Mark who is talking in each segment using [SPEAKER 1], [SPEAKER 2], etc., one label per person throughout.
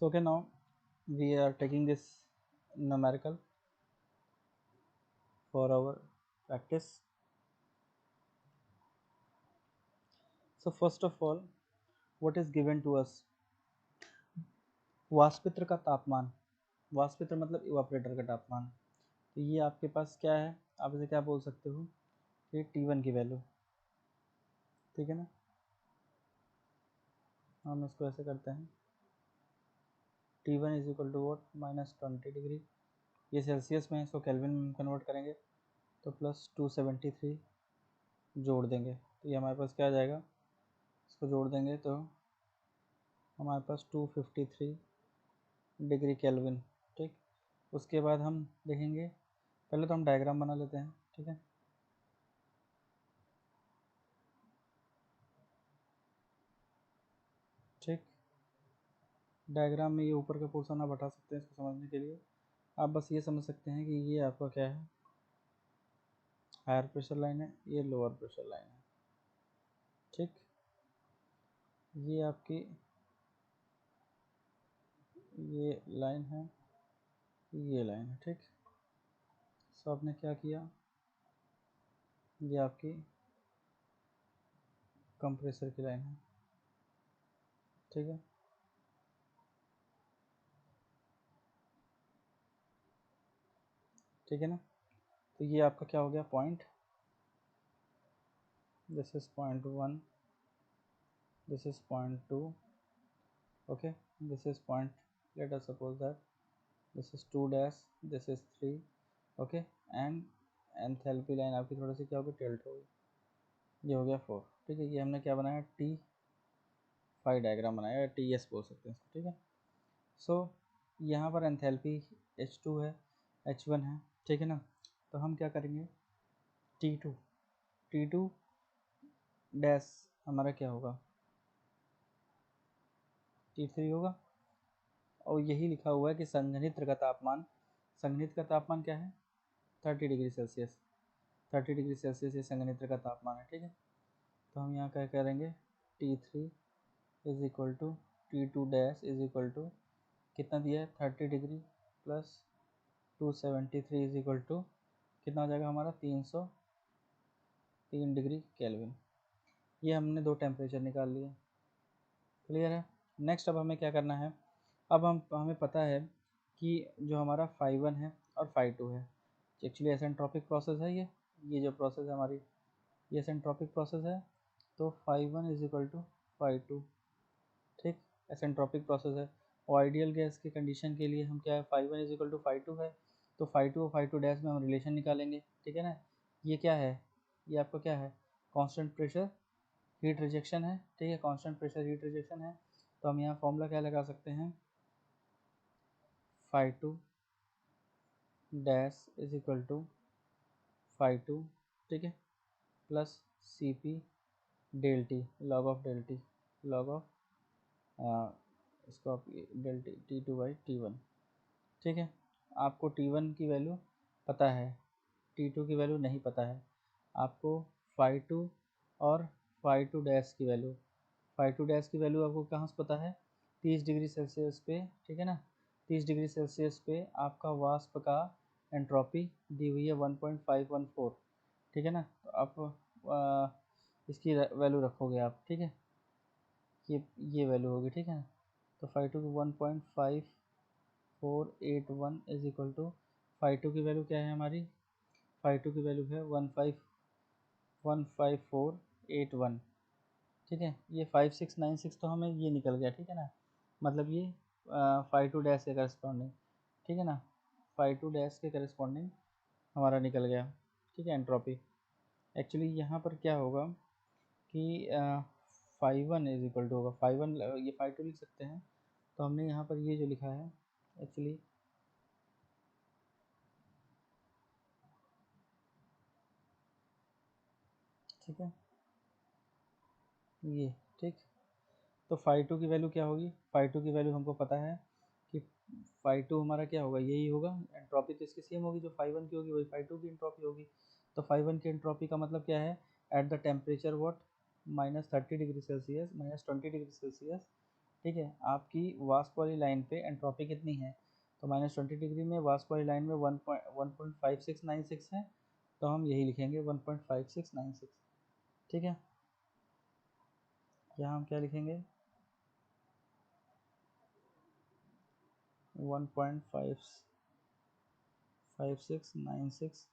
[SPEAKER 1] So okay, now we are taking this numerical for our practice. So first of all, what is given to us? वाष्पित्र का तापमान, वाष्पित्र मतलब evaporator का तापमान। तो ये आपके पास क्या है, आप इसे क्या बोल सकते हो, ये T1 की वैल्यू, ठीक है ना। हम इसको ऐसे करते हैं, T1 is equal to what, -20 degree. ये सेल्सियस में है, इसको केल्विन में कन्वर्ट करेंगे तो +273 जोड़ देंगे तो ये हमारे पास क्या आ जाएगा, इसको जोड़ देंगे तो हमारे पास 253 डिग्री केल्विन। ठीक, उसके बाद हम देखेंगे, पहले तो हम डायग्राम बना लेते हैं, ठीक है। ठीक, डायग्राम में ये ऊपर का पोर्शन आप हटा सकते हैं इसको समझने के लिए। आप बस ये समझ सकते हैं कि ये आपका क्या है, हायर प्रेशर लाइन है, ये लोअर प्रेशर लाइन है। ठीक, ये आपकी ये लाइन है, ये लाइन है। ठीक, सो आपने क्या किया, ये आपकी कंप्रेसर की लाइन है, ठीक है। ठीक है ना, तो ये आपका क्या हो गया point, this is .1, this is .2, okay, this is point, let us suppose that this is 2 dash, this is 3, okay, and enthalpy line आपकी थोड़ी सी क्या होगी, टिल्ट होगी, ये हो गया 4। ठीक है, ये हमने क्या बनाया, T5 डायग्राम बनाया, या TS बोल सकते हैं इसको, ठीक है। सो यहाँ पर एंथैल्पी H2 है, H1 है, ठीक है ना। तो हम क्या करेंगे, T2 डैश हमारा क्या होगा, T3 होगा। और यही लिखा हुआ है कि संघनित्र का तापमान, संघनित्र का तापमान क्या है, 30 डिग्री सेल्सियस, 30 डिग्री सेल्सियस ये संघनित्र का तापमान है, ठीक है। तो हम यहाँ क्या करेंगे, T3 is equal to T2 dash is equal to कितना दिया है, 30 degree plus 273 is equal to कितना हो जाएगा हमारा, 303 डिग्री केल्विन। ये हमने दो टेम्परेचर निकाल लिए, क्लियर है। नेक्स्ट अब हमें क्या करना है, अब हमें पता है कि जो हमारा φ1 है और φ2 है, एक्चुअली एसेंट्रोपिक प्रोसेस है, ये जो प्रोसेस है हमारी, ये एसेंट्रोपिक प्रोसेस है। तो φ1 इज इक्वल टू φ2, ठीक, एसेंट्रोपिक प्रोसेस है। और आइडियल गैस की कंडीशन के लिए हम क्या है, φ1 इज इक्वल टू φ2 है, तो φ2 और φ2 डैश में हम रिलेशन निकालेंगे, ठीक है ना। ये क्या है, ये आपका क्या है, कांस्टेंट प्रेशर हीट रिजेक्शन है, ठीक है, कांस्टेंट प्रेशर हीट रिजेक्शन है। तो हम यहाँ फॉर्मूला क्या लगा सकते हैं, φ2 डैश इज इक्वल टू φ2, ठीक है, plus Cp del T, log of इसको आप डेल T2/T1, ठीक है। आपको T1 की वैल्यू पता है, T2 की वैल्यू नहीं पता है, आपको φ2 और φ2 डैश की वैल्यू, φ2 डैश की वैल्यू आपको कहाँ से पता है, 30 डिग्री सेल्सियस पे, ठीक है ना। 30 डिग्री सेल्सियस पे आपका वाष्प का एंट्रोपी दी हुई है 1.514, ठीक है ना। तो आप इसकी वैल्यू रखोगे आप, ठीक है, ये वैल्यू होगी, ठीक है ना। तो φ2 की 1.5481 इज इक्वल टू, φ2 की वैल्यू क्या है हमारी, φ2 की वैल्यू है 15481, ठीक है। ये 5696 तो हमें ये निकल गया, ठीक है ना, मतलब ये φ2 डैश के करस्पॉन्डिंग, ठीक है ना, φ2 डैश के करस्पॉन्डिंग हमारा निकल गया, ठीक है, एंट्रोपी। एक्चुअली यहाँ पर क्या होगा कि φ1 इज इक्वल टू होगा, φ1 ये φ2 लिख सकते हैं। तो हमने यहाँ पर ये जो लिखा है एक्चुअली, ठीक है, ये ठीक। तो φ2 की वैल्यू क्या होगी, φ2 की वैल्यू हमको पता है कि φ2 हमारा क्या होगा, यही होगा, एंट्रोपी तो इसकी सेम होगी, जो φ1 की होगी वही φ2 की एंट्रोपी होगी। तो φ1 की एंट्रोपी का मतलब क्या है, at the temperature what, -30 degree Celsius, -20 degree Celsius, ठीक है। आपकी वास्प वाली लाइन पे एंट्रोपी कितनी है, तो -20 डिग्री में वास्प वाली लाइन में 1.5696 है, तो हम यही लिखेंगे 1.5696। ठीक है, यहाँ हम क्या लिखेंगे 1.5696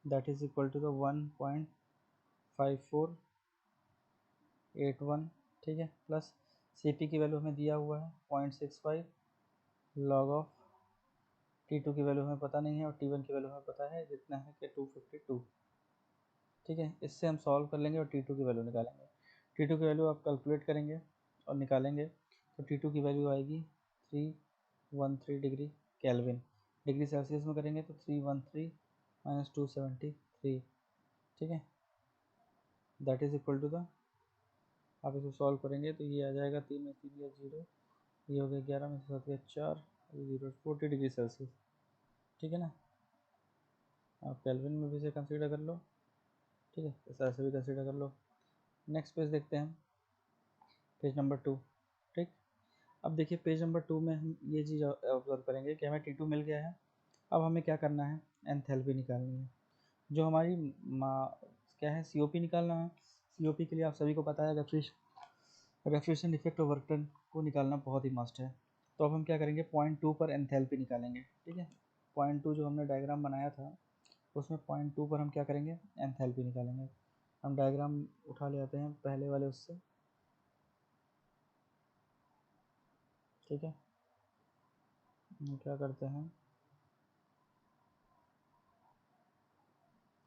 [SPEAKER 1] that is equal to the 1.5481। ठीक है, प्लस Cp की वैल्यू हमें दिया हुआ है 0.65 लॉग ऑफ T2 की वैल्यू हमें पता नहीं है और T1 की वैल्यू हमें पता है जितना है कि 252। ठीक है, इससे हम सॉल्व कर लेंगे और T2 की वैल्यू निकालेंगे। T2 की वैल्यू आप कैलकुलेट करेंगे और निकालेंगे तो T2 की वैल्यू आएगी 313 डिग्री केल्विन। डिग्री सेल्सियस में करेंगे तो 313 माइनस 273। ठीक है, that is equal to the, आप इसको सॉल्व करेंगे तो ये आ जाएगा 3 में 3 गया 0, ये हो गया 11 में 7 गया 4, 0 40 डिग्री सेल्सियस। ठीक है ना, आप केल्विन में भी इसे कंसीडर कर लो। ठीक है, इस ऐसे भी कंसीडर कर लो। नेक्स्ट पेज देखते हैं हम, पेज नंबर 2। ठीक, अब देखिए पेज नंबर 2 में हम ये चीज़ ऑब्जर्व करेंगे कि हमें T2 मिल गया है। अब हमें क्या करना है, एंथैल्पी निकालनी है। जो हमारी क्या है, COP निकालना है। COP के लिए आप सभी को पता है रेफ्रिजरेशन इफेक्ट और वर्क डन को निकालना बहुत ही मस्ट है। तो अब हम क्या करेंगे, 0.2 पर एंथैल्पी निकालेंगे। ठीक है, 0.2 जो हमने डायग्राम बनाया था उसमें 0.2 पर हम क्या करेंगे, एंथैल्पी निकालेंगे। हम डायग्राम उठा ले आते हैं पहले वाले उससे। ठीक है, हम क्या करते हैं,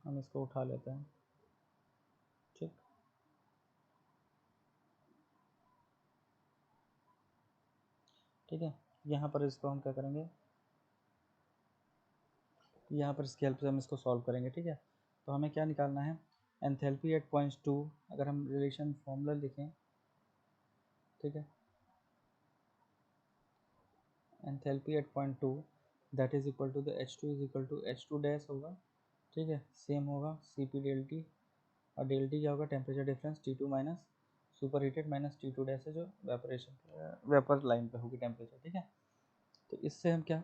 [SPEAKER 1] हम इसको उठा लेते हैं। ठीक, ठीक है, यहाँ पर इसको हम क्या करेंगे, यहाँ पर इसकी हेल्प से हम इसको सॉल्व करेंगे। ठीक है, तो हमें क्या निकालना है, एंथैल्पी एट 0.2। अगर हम रिलेशन फॉर्मूला लिखें, ठीक है, enthalpy at 0.2 that is equal to the H2 is equal to H2 dash होगा। ठीक है, सेम होगा Cp डेल टी, और डेल टी क्या होगा, temperature difference T2 minus super heated minus T2 dash है जो वेपोरेशन वेपर लाइन पे होगी टेम्परेचर। ठीक है, तो इससे हम क्या,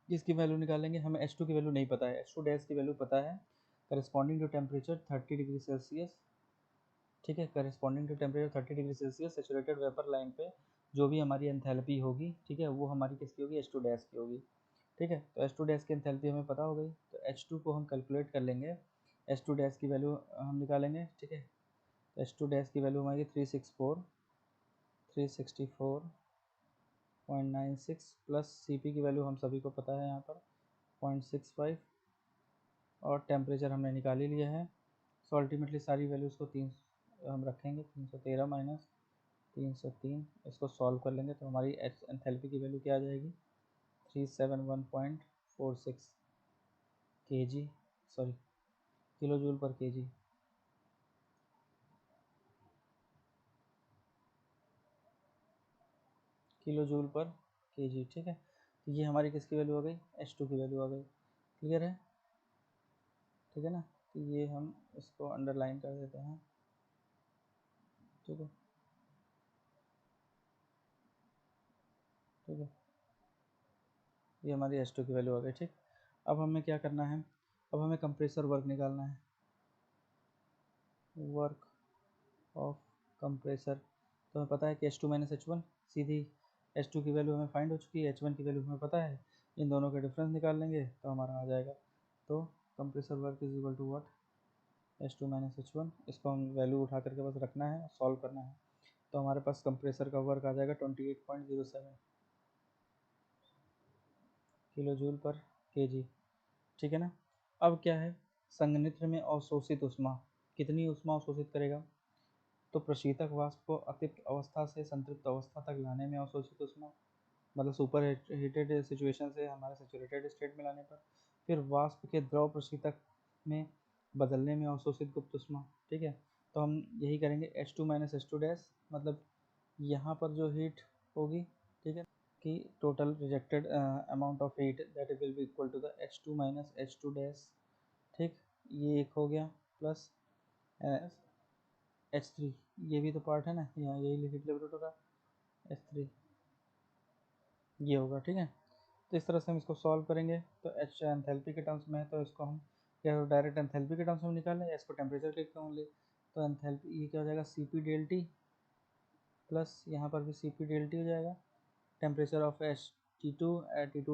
[SPEAKER 1] इसकी वैल्यू निकालेंगे। हमें H2 की वैल्यू नहीं पता है, H2 डैश की वैल्यू पता है, corresponding to temperature 30 degree Celsius. ठीक है, corresponding to temperature 30 degree Celsius saturated vapour line पे जो भी हमारी एंथैल्पी होगी, ठीक है, वो हमारी किसकी होगी, H2 डैश की होगी। ठीक है, तो H2 डैश की एंथैल्पी हमें पता हो गई, तो H2 को हम कैलकुलेट कर लेंगे, H2 डैश की वैल्यू हम निकालेंगे। ठीक है, तो H2 डैश की वैल्यू हमारी 364.96 प्लस Cp की वैल्यू हम सभी को पता है यहाँ पर 0.65, और टेम्परेचर हमने निकाल ही लिया है। सो अल्टीमेटली सारी वैल्यूज़ को 3 हम रखेंगे, 313 माइनस 303, इसको सॉल्व कर लेंगे तो हमारी एंथैल्पी की वैल्यू क्या आ जाएगी, 371.46 kg, सॉरी किलो जूल पर kg। किलो जूल पर kg। ठीक है, तो ये हमारी किसकी वैल्यू आ गई, H2 की वैल्यू आ गई। क्लियर है, ठीक है ना, तो ये हम इसको अंडरलाइन कर देते हैं। ठीक है, ठीक है, ये हमारी H2 की वैल्यू आ गई। ठीक, अब हमें क्या करना है, अब हमें कंप्रेसर वर्क निकालना है, वर्क ऑफ कंप्रेसर। तो हमें पता है कि H2 माइनस H1, सीधी H2 की वैल्यू हमें फाइंड हो चुकी है, H1 की वैल्यू हमें पता है, इन दोनों का डिफरेंस निकाल लेंगे तो हमारा आ जाएगा। तो compressor work is equal to what, H2 minus H1, इसको हम वैल्यू उठा करके बस रखना है, सॉल्व करना है। तो हमारे पास कंप्रेसर का वर्क आ जाएगा 28.07 किलो जूल पर kg। ठीक है ना, अब क्या है, संघनित्र में अवशोषित ऊष्मा, कितनी ऊष्मा अवशोषित करेगा, तो प्रशीतक वाष्प को अतिप्त अवस्था से संतृप्त अवस्था तक लाने में अवशोषित ऊष्मा, मतलब सुपर हीटेड सिचुएशन से हमारे सेचुरेटेड स्टेट में लाने पर, फिर वाष्प के द्रव प्रशीतक में बदलने में अवशोषित गुप्त ऊष्मा। ठीक है, तो हम यही करेंगे, H2 माइनस H2 डैश, मतलब यहाँ पर जो हीट होगी, ठीक है, कि total rejected amount of heat that will be equal to the H2 minus H2 dash. ठीक, ये एक हो गया, प्लस H3, ये भी तो पार्ट है ना, यहाँ यही हीट लिबरेट हो रहा, H3 ये होगा, ठीक है। तो इस तरह से हम इसको सॉल्व करेंगे। तो H एंथैल्पी के टर्म्स में है, तो इसको हम या डायरेक्ट एंथैल्पी के टर्म्स में निकालें या इसको टेम्परेचर के टर्म ले। तो एंथैल्पी ये क्या हो जाएगा, Cp डेल टी प्लस यहाँ पर भी Cp डेल टी हो जाएगा, temperature of H T2 T2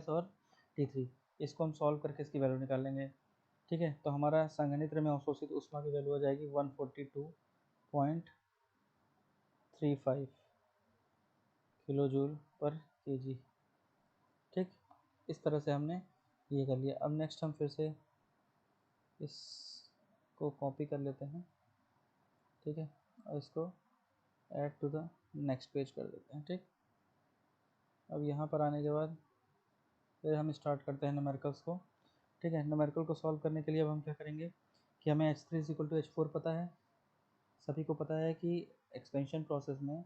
[SPEAKER 1] और T3। इसको हम सॉल्व करके इसकी वैल्यू निकाल लेंगे, ठीक है। तो हमारा संघनित्र में अवशोषित ऊष्मा की वैल्यू हो जाएगी 142.35 किलो जूल पर केजी, ठीक। इस तरह से हमने ये कर लिया। अब नेक्स्ट हम फिर से इसको कॉपी कर लेते हैं, ठीक है, और इसको add to the next page कर देते हैं, ठीक। अब यहाँ पर आने के बाद फिर हम स्टार्ट करते हैं न्यूमेरिकल्स को, ठीक है। न्यूमेरिकल को सॉल्व करने के लिए अब हम क्या करेंगे कि हमें H3 = H4 पता है, सभी को पता है कि एक्सपेंशन प्रोसेस में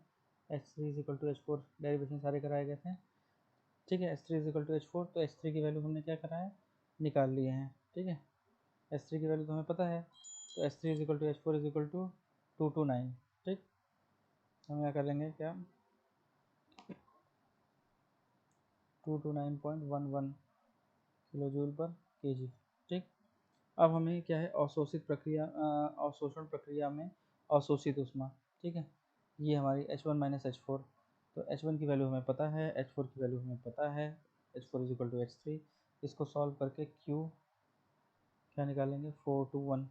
[SPEAKER 1] H3 = H4 डेरिवेशन सारे कराए गए थे, ठीक है। H3 = H4, तो H3 की वैल्यू हमने क्या करा है, निकाल लिए हैं, ठीक है। H3 की वैल्यू तो हमें पता है, तो H3 = H4 = 229, ठीक। हम क्या कर लेंगे, क्या 229.11 किलो जूल पर केजी, ठीक। अब हमें क्या है, अवशोषित प्रक्रिया अवशोषण प्रक्रिया में अवशोषित ऊष्मा, ठीक है, ये हमारी H1 - H4। तो H1 की वैल्यू हमें पता है, H4 की वैल्यू हमें पता है, H4 = H3। इसको सॉल्व करके Q क्या निकालेंगे, 421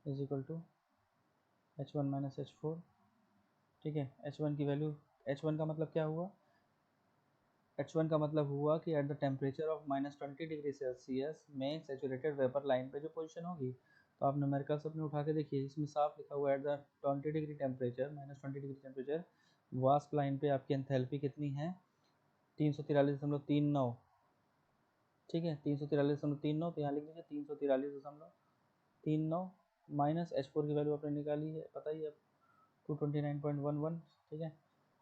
[SPEAKER 1] = H1 - H4, ठीक है। H1 की वैल्यू, H1 का मतलब क्या हुआ, H1 का मतलब हुआ कि at the temperature of -20°C में सेचुरेटेड वेपर लाइन पे जो पोजीशन होगी। तो आप न्यूमेरिकल्स अपने उठा के देखिए, इसमें साफ लिखा हुआ है at the 20° temperature, -20° temperature wasp line पे आपकी एंथैल्पी कितनी है, 343.39, ठीक है, 343.39। तो यहाँ लिख लीजिए 343.39 माइनस H4 की वैल्यू आपने निकाली है, पता ही है 229.11, ठीक है।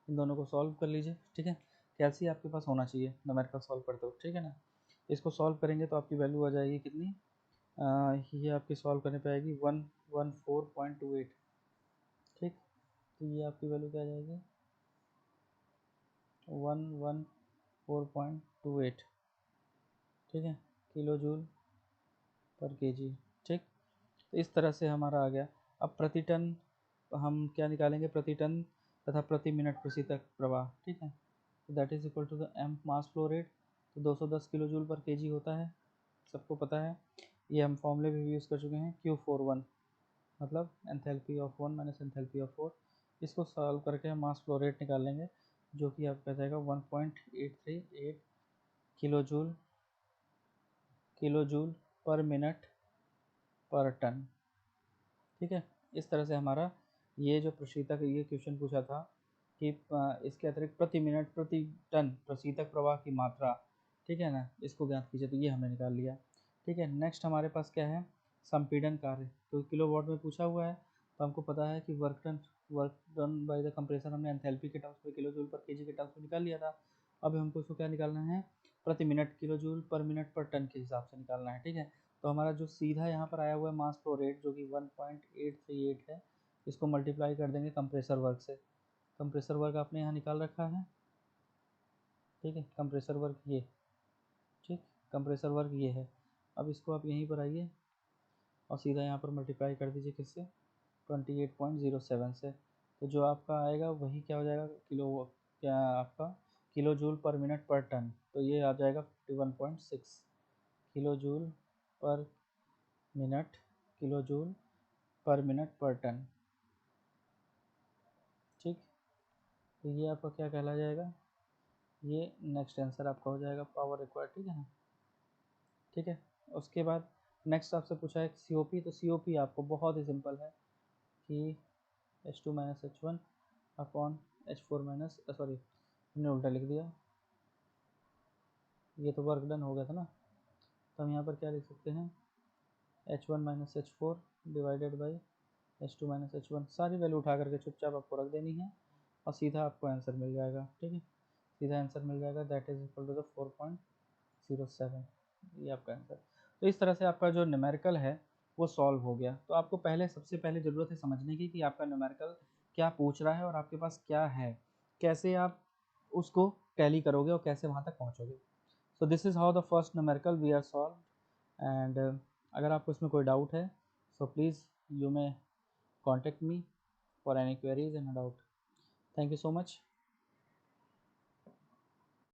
[SPEAKER 1] इन दोनों को सॉल्व कर लीजिए, ठीक है। कैलसी आपके पास होना चाहिए न्यूमेरिकल सॉल्व करते हो, ठीक है ना। इसको सॉल्व करेंगे तो आपकी वैल्यू आ जाएगी कितनी, ये आपकी सॉल्व करने पे आएगी 114.28, ठीक। तो ये आपकी वैल्यू क्या आ जाएगी, 114.28, ठीक है, किलो जूल पर केजी, ठीक। तो इस तरह से हमारा आ गया। अब प्रति टन हम क्या निकालेंगे, प्रति टन तथा प्रति मिनट प्रशीतक प्रवाह, ठीक है। That is equal to the M mass flow rate. तो 210 किलो जूल पर केजी होता है, सबको पता है। ये हम फॉर्मूले भी यूज़ कर चुके हैं, Q41 मतलब enthalpy of 1 minus enthalpy of 4। इसको सॉल्व करके हम मास फ्लो रेट निकाल लेंगे, जो कि आपका जाएगा 1.838 किलो जूल पर मिनट पर टन, ठीक है। इस तरह से हमारा ये जो प्रशीतक, ये क्वेश्चन पूछा था कि इसके अतिरिक्त प्रति मिनट प्रति टन प्रशीतक प्रवाह की मात्रा, ठीक है ना, इसको ज्ञात कीजिए। तो ये हमने निकाल लिया, ठीक है। नेक्स्ट हमारे पास क्या है, संपीड़न कार्य। तो किलोवाट में पूछा हुआ है, तो हमको पता है कि work done by the compressor हमने एंथैल्पी के टर्म्स में किलो जूल पर केजी के टर्म्स में निकाल लिया था। अब हमको इसको क्या निकालना है, प्रति मिनट किलो जूल पर मिनट पर टन के हिसाब से निकालना है, ठीक है। तो हमारा जो सीधा यहाँ पर आया हुआ है मास फ्लो रेट, जो कि 1.838 है, इसको मल्टीप्लाई कर देंगे कंप्रेसर वर्क से। कंप्रेसर वर्क आपने यहाँ निकाल रखा है, ठीक है, कंप्रेसर वर्क ये, ठीक, कंप्रेसर वर्क ये है। अब इसको आप यहीं पर आइए और सीधा यहाँ पर मल्टीप्लाई कर दीजिए किससे, 28.07 से। तो जो आपका आएगा वही क्या हो जाएगा, क्या आपका किलो जूल पर मिनट पर टन। तो ये आ जाएगा 51.6 किलो जूल पर मिनट, किलो जूल पर मिनट पर टन, ठीक। तो ये आपका क्या कहला जाएगा, ये नेक्स्ट आंसर आपका हो जाएगा पावर रिक्वायर्ड, ठीक है ना, ठीक है। उसके बाद नेक्स्ट आपसे पूछा है COP। तो COP आपको बहुत ही सिंपल है कि H2 - H1 upon H4 minus, sorry हमने उल्टा लिख दिया, ये तो वर्क डन हो गया था ना। तो हम यहाँ पर क्या लिख सकते हैं, H1 - H4 divided by H2 - H1। सारी वैल्यू उठा करके चुपचाप आपको रख देनी है और सीधा आपको आंसर मिल जाएगा, ठीक है, सीधा आंसर मिल जाएगा, that is equal to the 4.07, ये आपका आंसर। तो इस तरह से आपका जो न्यूमेरिकल है वो सॉल्व हो गया। तो आपको पहले, सबसे पहले ज़रूरत है समझने की कि आपका न्यूमेरिकल क्या पूछ रहा है और आपके पास क्या है, कैसे आप उसको टैली करोगे और कैसे वहाँ तक पहुँचोगे। So this is how the first numerical we are solve. And अगर आपको इसमें कोई डाउट है so please you may contact me for any queries and doubt. Thank you so much.